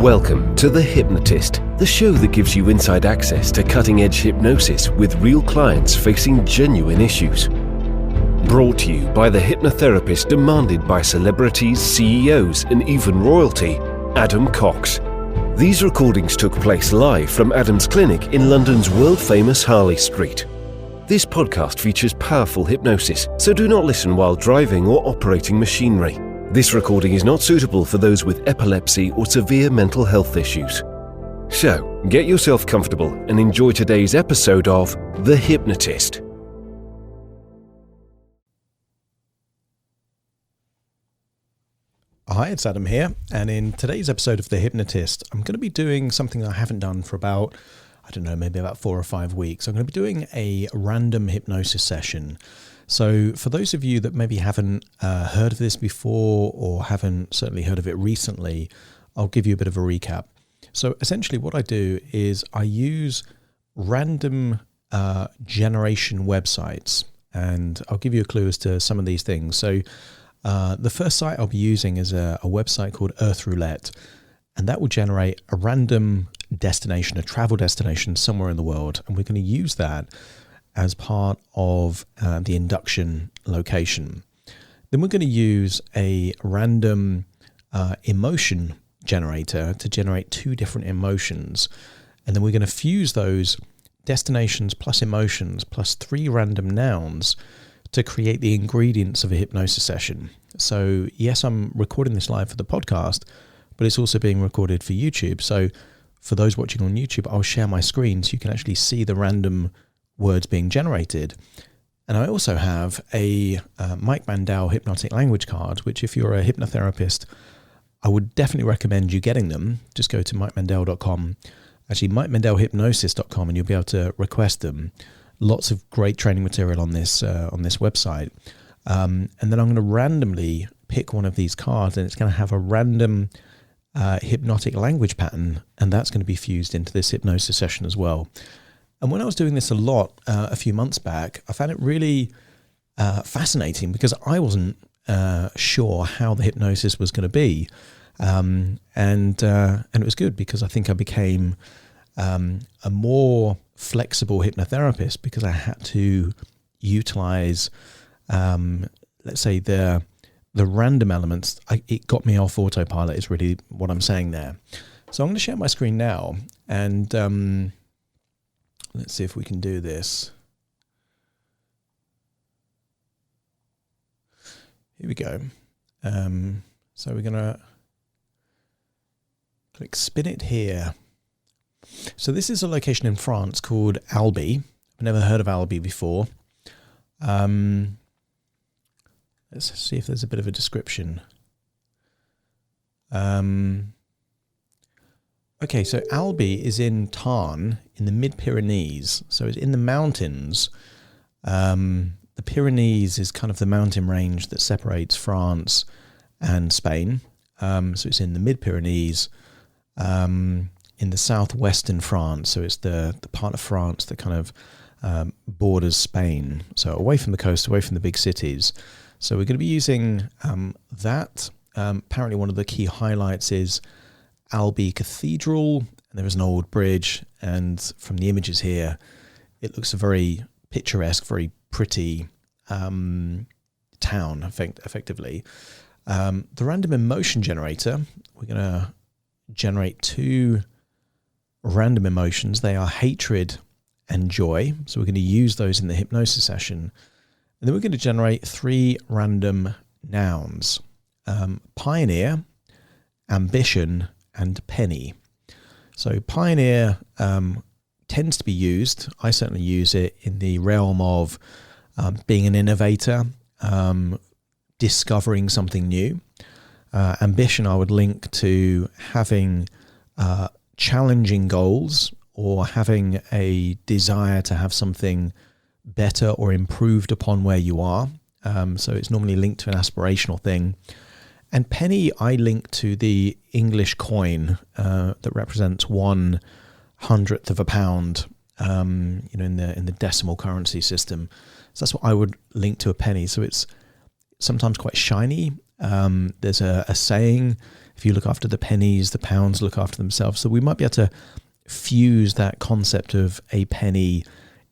Welcome to The Hypnotist, the show that gives you inside access to cutting-edge hypnosis with real clients facing genuine issues. Brought to you by the hypnotherapist demanded by celebrities, CEOs, and even royalty, Adam Cox. These recordings took place live from Adam's clinic in London's world-famous Harley Street. This podcast features powerful hypnosis, so do not listen while driving or operating machinery. This recording is not suitable for those with epilepsy or severe mental health issues. So, get yourself comfortable and enjoy today's episode of The Hypnotist. Hi, it's Adam here, and in today's episode of The Hypnotist, I'm going to be doing something I haven't done for about, maybe about 4 or 5 weeks. I'm going to be doing a random hypnosis session. So for those of you that maybe haven't heard of this before or haven't certainly heard of it recently, I'll give you a bit of a recap. So essentially what I do is I use random generation websites, and I'll give you a clue as to some of these things. So the first site I'll be using is a website called Earth Roulette, and that will generate a random destination, a travel destination somewhere in the world, and we're going to use that as part of the induction location. Then we're going to use a random emotion generator to generate 2 different emotions, and then we're going to fuse those destinations plus emotions plus 3 random nouns to create the ingredients of a hypnosis session. So yes, I'm recording this live for the podcast, but it's also being recorded for YouTube. So for those watching on YouTube, I'll share my screen so you can actually see the random words being generated. And I also have a Mike Mandel hypnotic language card, which if you're a hypnotherapist, I would definitely recommend you getting them. Just go to mikemandel.com, actually mikemandelhypnosis.com, and you'll be able to request them. Lots of great training material on this website. And then I'm going to randomly pick one of these cards, and it's going to have a random hypnotic language pattern, and that's going to be fused into this hypnosis session as well. And when I was doing this a lot a few months back, I found it really fascinating because I wasn't sure how the hypnosis was going to be. And it was good because I think I became a more flexible hypnotherapist because I had to utilize, let's say, the random elements. It got me off autopilot is really what I'm saying there. So I'm going to share my screen now, and let's see if we can do this. Here we go. So we're going to click spin it here. So this is a location in France called Albi. I've never heard of Albi before. Let's see if there's a bit of a description. Okay, so Albi is in Tarn in the mid-Pyrenees. So it's in the mountains. The Pyrenees is kind of the mountain range that separates France and Spain. So it's in the mid-Pyrenees, in the southwestern France. So it's the part of France that kind of borders Spain. So away from the coast, away from the big cities. So we're going to be using that. Apparently one of the key highlights is Albi Cathedral, and there is an old bridge, and from the images here it looks a very picturesque, very pretty town effectively. The random emotion generator, we're going to generate 2 random emotions. They are hatred and joy, so we're going to use those in the hypnosis session. And then we're going to generate 3 random nouns: pioneer, ambition, and penny. So pioneer tends to be used, I certainly use it in the realm of being an innovator, discovering something new. Ambition I would link to having challenging goals or having a desire to have something better or improved upon where you are. So it's normally linked to an aspirational thing. And penny I link to the English coin that represents 1/100th of a pound, in the decimal currency system. So that's what I would link to a penny. So it's sometimes quite shiny, There's a saying, if you look after the pennies, the pounds look after themselves. So we might be able to fuse that concept of a penny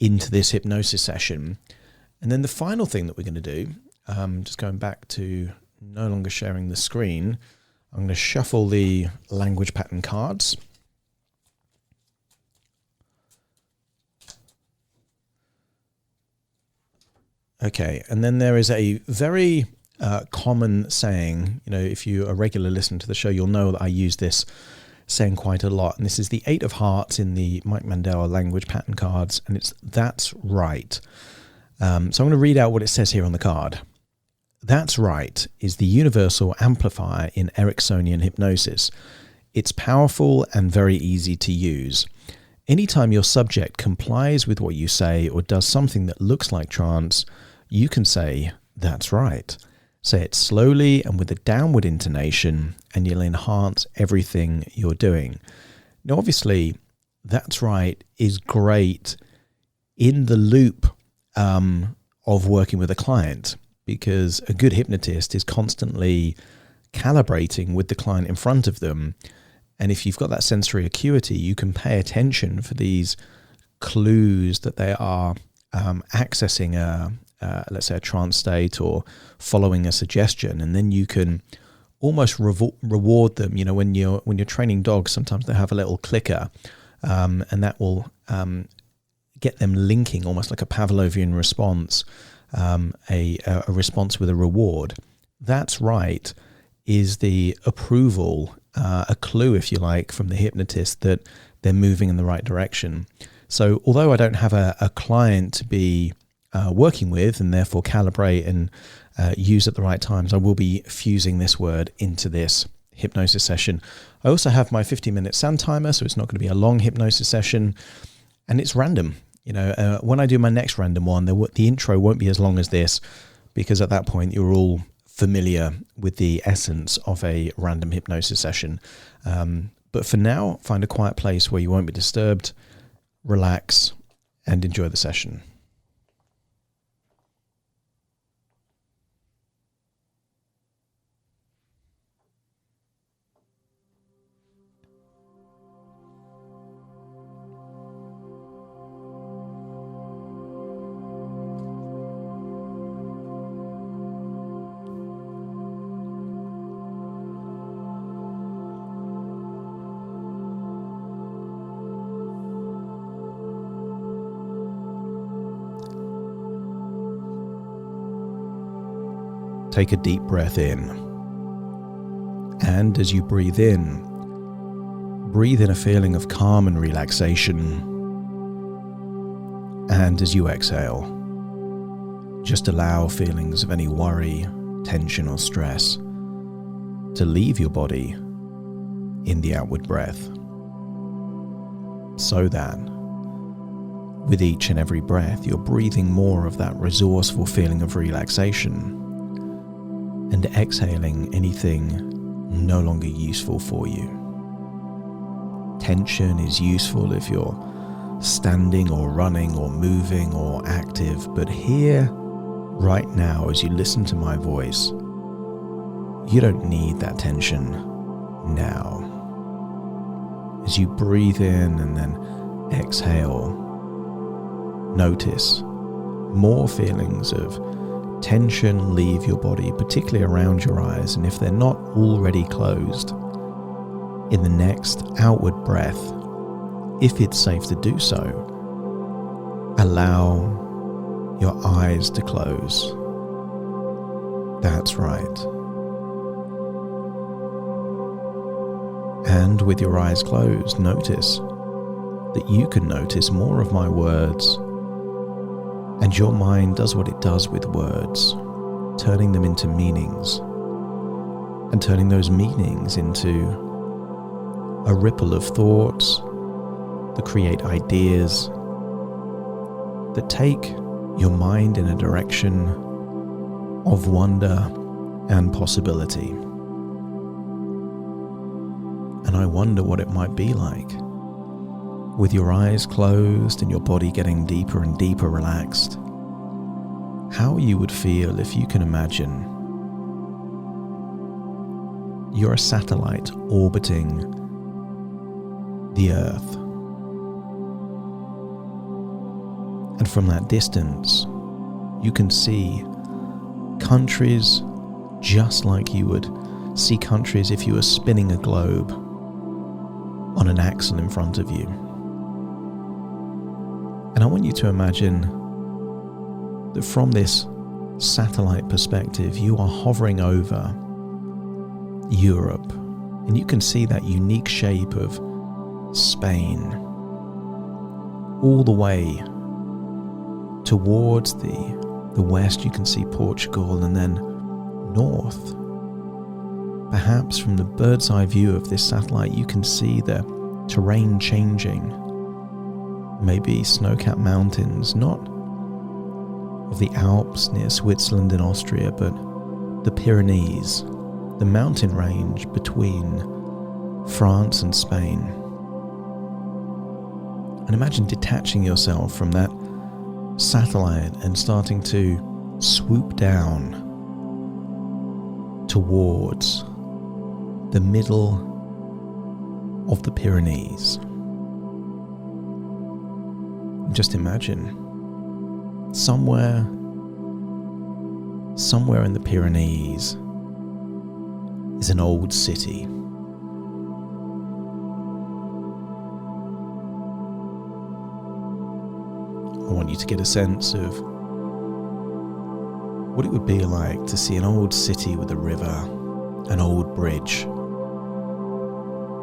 into this hypnosis session. And then the final thing that we're going to do, just going back to no longer sharing the screen, I'm going to shuffle the language pattern cards. Okay, and then there is a very common saying, if you're a regular listener to the show, you'll know that I use this saying quite a lot. And this is the 8 of Hearts in the Mike Mandel language pattern cards, and it's "That's right." So I'm going to read out what it says here on the card. "That's right" is the universal amplifier in Ericksonian hypnosis. It's powerful and very easy to use. Anytime your subject complies with what you say or does something that looks like trance, you can say, "That's right." Say it slowly and with a downward intonation, and you'll enhance everything you're doing. Now, obviously, "That's right" is great in the loop of working with a client, because a good hypnotist is constantly calibrating with the client in front of them. And if you've got that sensory acuity, you can pay attention for these clues that they are accessing let's say a trance state or following a suggestion, and then you can almost reward them. When you're training dogs, sometimes they have a little clicker, and that will get them linking, almost like a Pavlovian response, a response with a reward. "That's right" is the approval, a clue, if you like, from the hypnotist that they're moving in the right direction. So although I don't have a client to be working with and therefore calibrate and use at the right times, I will be fusing this word into this hypnosis session. I also have my 50-minute sound timer, so it's not going to be a long hypnosis session, and it's random. When I do my next random one, the intro won't be as long as this, because at that point you're all familiar with the essence of a random hypnosis session. But for now, find a quiet place where you won't be disturbed, relax, and enjoy the session. Take a deep breath in. And as you breathe in a feeling of calm and relaxation. And as you exhale, just allow feelings of any worry, tension, or stress to leave your body in the outward breath. So that with each and every breath, you're breathing more of that resourceful feeling of relaxation, and exhaling anything no longer useful for you. Tension is useful if you're standing or running or moving or active, but here, right now, as you listen to my voice, you don't need that tension now. As you breathe in and then exhale, notice more feelings of tension leave your body, particularly around your eyes, and if they're not already closed, in the next outward breath, if it's safe to do so, allow your eyes to close. That's right. And with your eyes closed, notice that you can notice more of my words. And your mind does what it does with words, turning them into meanings, and turning those meanings into a ripple of thoughts that create ideas that take your mind in a direction of wonder and possibility. And I wonder what it might be like, with your eyes closed and your body getting deeper and deeper relaxed, how you would feel if you can imagine You're a satellite orbiting the Earth. And from that distance, you can see countries just like you would see countries if you were spinning a globe on an axle in front of you. And I want you to imagine that from this satellite perspective, you are hovering over Europe, and you can see that unique shape of Spain all the way towards the west. You can see Portugal, and then north, perhaps from the bird's eye view of this satellite, you can see the terrain changing. Maybe snow-capped mountains, not of the Alps near Switzerland and Austria, but the Pyrenees, the mountain range between France and Spain. And imagine detaching yourself from that satellite and starting to swoop down towards the middle of the Pyrenees. Just imagine somewhere in the Pyrenees is an old city. I want you to get a sense of what it would be like to see an old city with a river, an old bridge,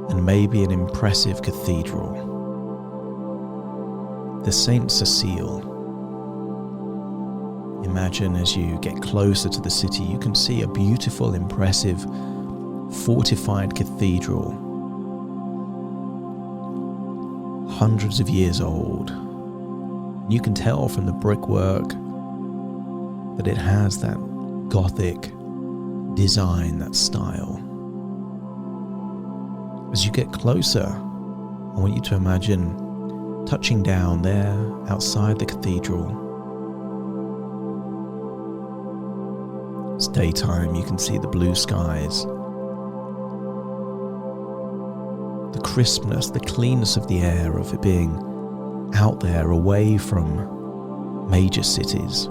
and maybe an impressive cathedral. The Saint Cecile. Imagine as you get closer to the city, you can see a beautiful, impressive, fortified cathedral, hundreds of years old. You can tell from the brickwork that it has that Gothic design, that style. As you get closer, I want you to imagine touching down there outside the cathedral. It's daytime, you can see the blue skies, the crispness, the cleanness of the air, of it being out there away from major cities.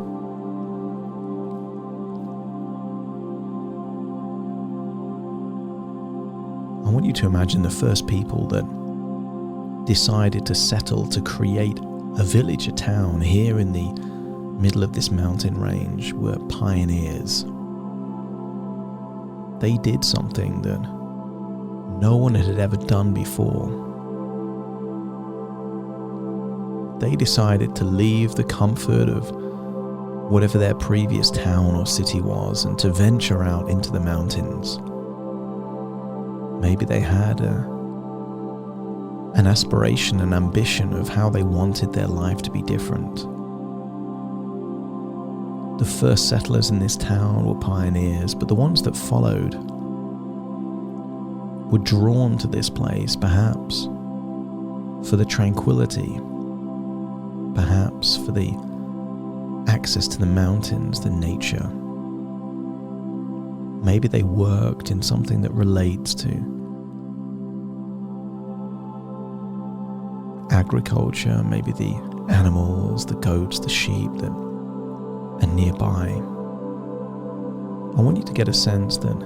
I want you to imagine the first people that decided to settle to create a village, a town here in the middle of this mountain range were pioneers. They did something that no one had ever done before. They decided to leave the comfort of whatever their previous town or city was and to venture out into the mountains. Maybe they had an aspiration, an ambition of how they wanted their life to be different. The first settlers in this town were pioneers, but the ones that followed were drawn to this place, perhaps for the tranquility, perhaps for the access to the mountains, the nature. Maybe they worked in something that relates to agriculture, maybe the animals, the goats, the sheep that are nearby. I want you to get a sense that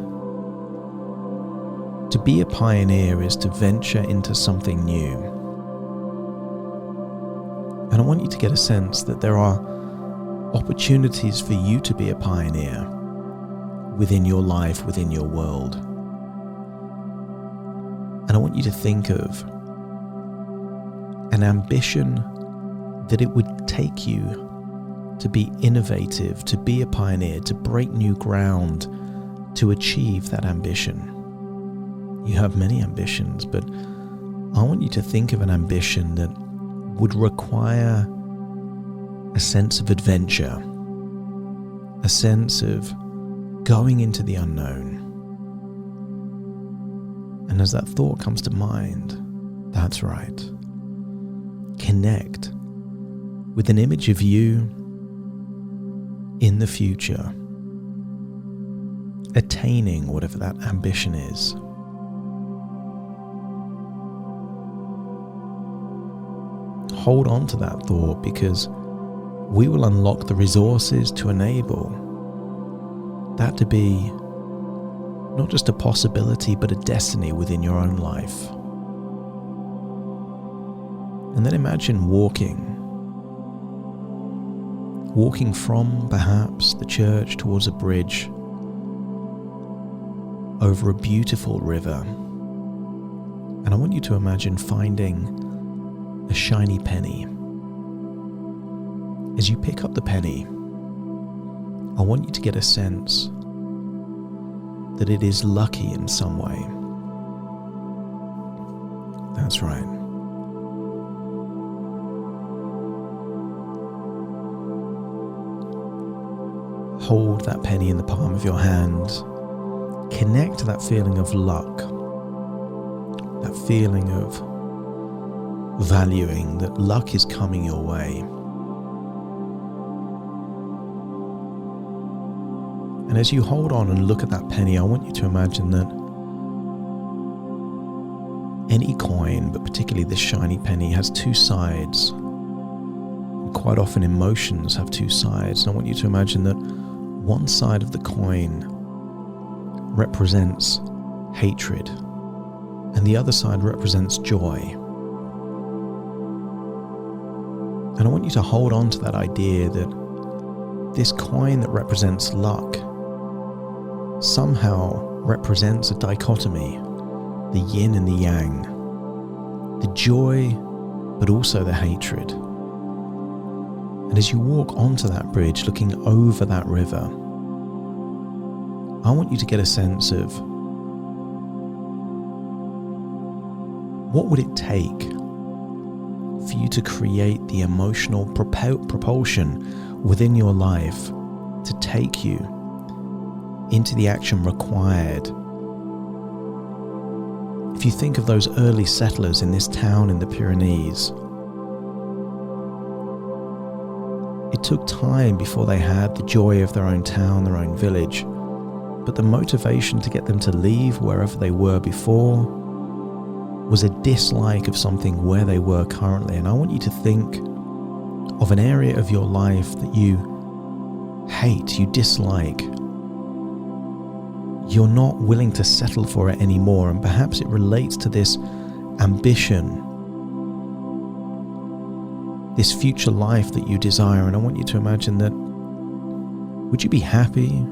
to be a pioneer is to venture into something new. And I want you to get a sense that there are opportunities for you to be a pioneer within your life, within your world. And I want you to think of an ambition that it would take you to be innovative, to be a pioneer, to break new ground, to achieve that ambition. You have many ambitions, but I want you to think of an ambition that would require a sense of adventure, a sense of going into the unknown. And as that thought comes to mind, that's right. Connect with an image of you in the future. attaining whatever that ambition is. Hold on to that thought, because we will unlock the resources to enable that to be not just a possibility, but a destiny within your own life. And then imagine walking from perhaps the church towards a bridge over a beautiful river. And I want you to imagine finding a shiny penny. As you pick up the penny, I want you to get a sense that it is lucky in some way. That's right. Hold that penny in the palm of your hand. Connect to that feeling of luck, that feeling of valuing that luck is coming your way. And as you hold on and look at that penny, I want you to imagine that any coin, but particularly this shiny penny, has two sides. And quite often emotions have two sides. And I want you to imagine that one side of the coin represents hatred and the other side represents joy. And I want you to hold on to that idea that this coin that represents luck somehow represents a dichotomy, the yin and the yang, the joy but also the hatred. And as you walk onto that bridge, looking over that river, I want you to get a sense of what would it take for you to create the emotional propulsion within your life to take you into the action required. If you think of those early settlers in this town in the Pyrenees, it took time before they had the joy of their own town, their own village, but the motivation to get them to leave wherever they were before was a dislike of something where they were currently. And I want you to think of an area of your life that you hate, you dislike. You're not willing to settle for it anymore, and perhaps it relates to this ambition, this future life that you desire. And I want you to imagine that, would you be happy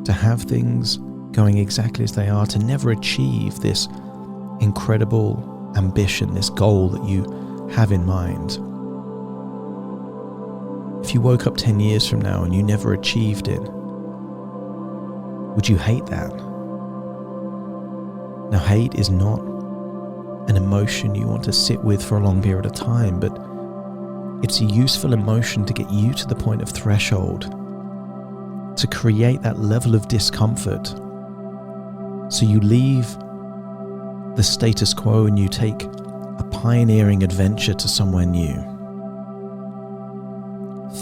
to have things going exactly as they are, to never achieve this incredible ambition, this goal that you have in mind? If you woke up 10 years from now and you never achieved it, would you hate that? Now, hate is not an emotion you want to sit with for a long period of time, but it's a useful emotion to get you to the point of threshold, to create that level of discomfort, so you leave the status quo and you take a pioneering adventure to somewhere new.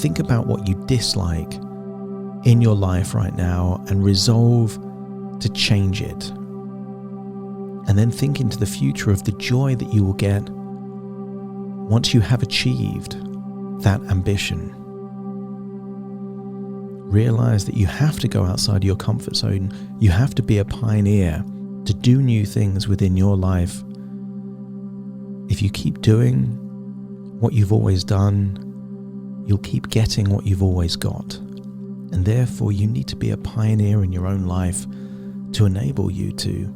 Think about what you dislike in your life right now and resolve to change it. And then think into the future of the joy that you will get once you have achieved that ambition. Realize that you have to go outside your comfort zone. You have to be a pioneer to do new things within your life. If you keep doing what you've always done, you'll keep getting what you've always got. And therefore, you need to be a pioneer in your own life to enable you to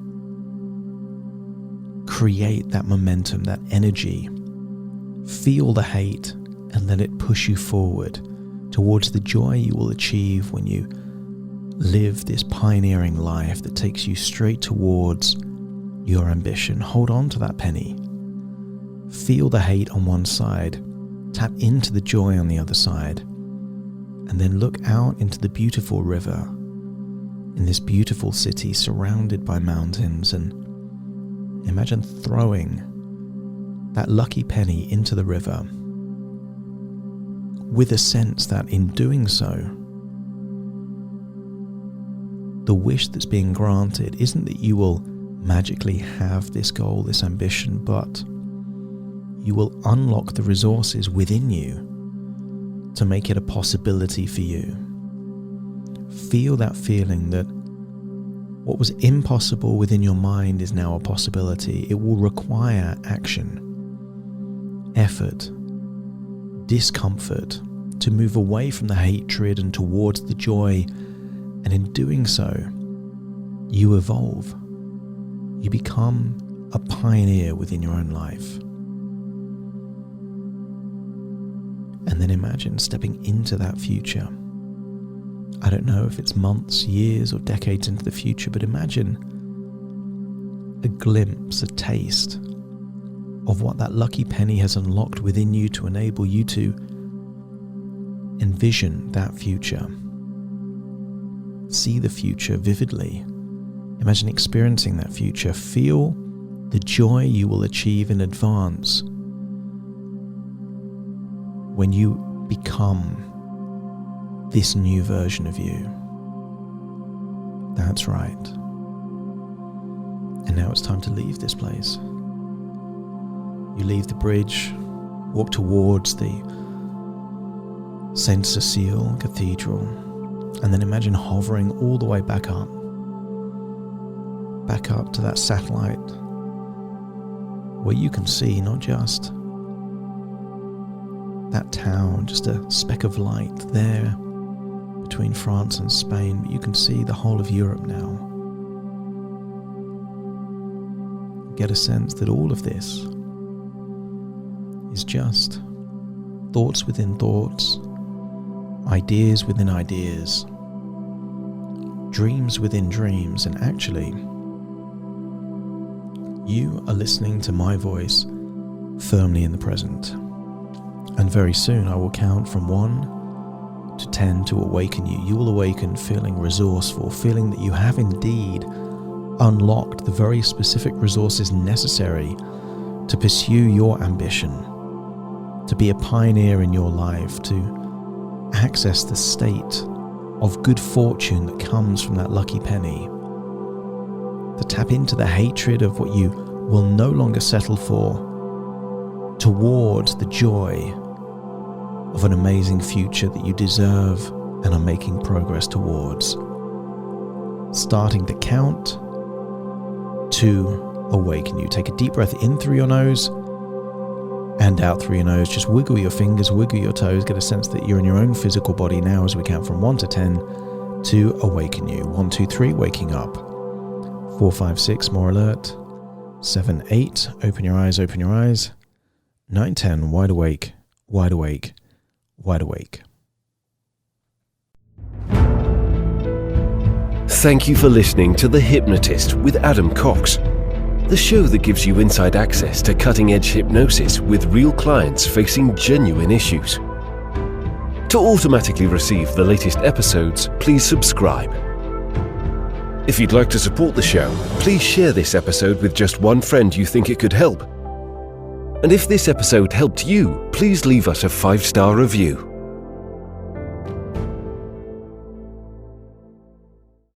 create that momentum, that energy. Feel the hate and let it push you forward towards the joy you will achieve when you live this pioneering life that takes you straight towards your ambition. Hold on to that penny. Feel the hate on one side. Tap into the joy on the other side. And then look out into the beautiful river in this beautiful city surrounded by mountains, and imagine throwing that lucky penny into the river with a sense that in doing so, the wish that's being granted isn't that you will magically have this goal, this ambition, but you will unlock the resources within you to make it a possibility for you. Feel that feeling that what was impossible within your mind is now a possibility. It will require action, effort, discomfort to move away from the hatred and towards the joy. And in doing so, you evolve. You become a pioneer within your own life. And then imagine stepping into that future. I don't know if it's months, years, or decades into the future, but imagine a glimpse, a taste of what that lucky penny has unlocked within you to enable you to envision that future. See the future vividly. Imagine experiencing that future. Feel the joy you will achieve in advance when you become this new version of you. That's right. And now it's time to leave this place. You leave the bridge, walk towards the Saint Cecile Cathedral, and then imagine hovering all the way back up to that satellite where you can see not just that town, just a speck of light there between France and Spain, but you can see the whole of Europe now. Get a sense that all of this is just thoughts within thoughts, ideas within ideas, dreams within dreams, and actually, you are listening to my voice firmly in the present. And very soon I will count from 1 to 10 to awaken you. You will awaken feeling resourceful, feeling that you have indeed unlocked the very specific resources necessary to pursue your ambition, to be a pioneer in your life, to access the state of good fortune that comes from that lucky penny, to tap into the hatred of what you will no longer settle for, towards the joy of an amazing future that you deserve and are making progress towards. Starting to count to awaken you. Take a deep breath in through your nose and out through your nose. Just wiggle your fingers, wiggle your toes, get a sense that you're in your own physical body now as we count from 1 to 10 to awaken you. 1, 2, 3, waking up. 4, 5, 6, more alert. 7, 8, open your eyes, open your eyes. 9, 10, wide awake, wide awake, wide awake. Thank you for listening to The Hypnotist with Adam Cox, the show that gives you inside access to cutting-edge hypnosis with real clients facing genuine issues. To automatically receive the latest episodes, please subscribe. If you'd like to support the show, please share this episode with just one friend you think it could help. And if this episode helped you, please leave us a 5-star review.